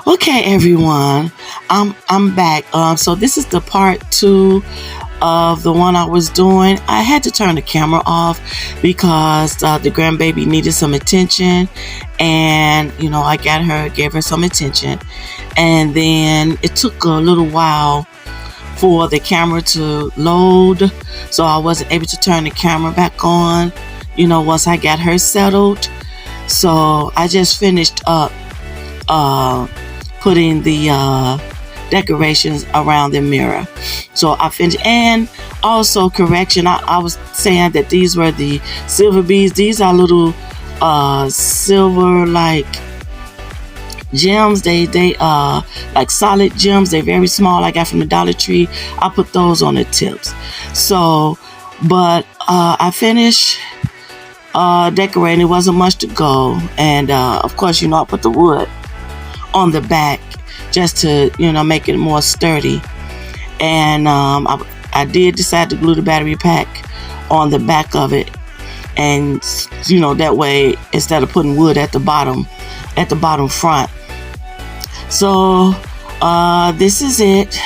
Okay, everyone, I'm back. So this is the part 2 of the one I was doing. I had to turn the camera off because the grandbaby needed some attention, and I gave her some attention, and then it took a little while for the camera to load, so I wasn't able to turn the camera back on. Once I got her settled, so I just finished up putting the decorations around the mirror. So I finished, and also correction, I was saying that these were the silver beads. These are little silver like gems. They like solid gems. They're very small. I got from the Dollar Tree. I put those on the tips. So, but I finished decorating. It wasn't much to go, and of course, I put the wood on the back just to make it more sturdy, and I did decide to glue the battery pack on the back of it, and that way, instead of putting wood at the bottom front. So this is it.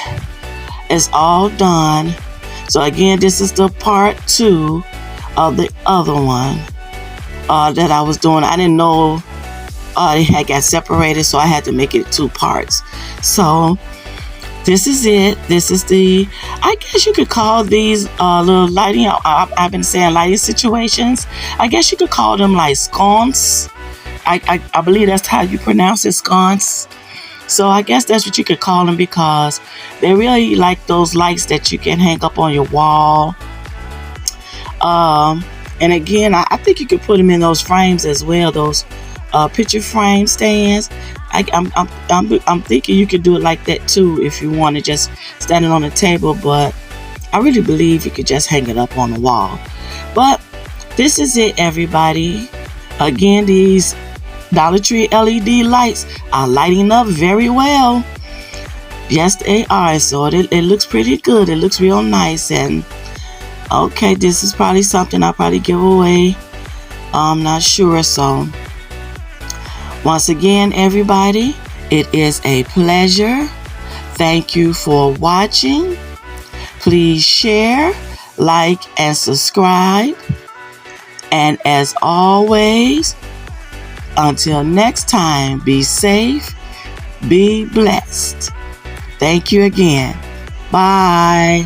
It's all done. So again, this is the part 2 of the other one that I was doing. I didn't know they had got separated, so I had to make it 2 parts. So this is it. This is I guess you could call these little lighting. I've been saying lighting situations. I guess you could call them like sconce. I believe that's how you pronounce it, sconce. So I guess that's what you could call them, because they really like those lights that you can hang up on your wall. And again, I think you could put them in those frames as well. Those picture frame stands. I'm thinking you could do it like that too if you want to just stand it on the table, but I really believe you could just hang it up on the wall. But this is it, everybody. Again, these Dollar Tree LED lights are lighting up very well. Yes, they are. So it looks pretty good. It looks real nice. And okay, this is probably something I'll probably give away. I'm not sure. So once again, everybody, it is a pleasure. Thank you for watching. Please share, like, and subscribe. And as always, until next time, be safe, be blessed. Thank you again. Bye.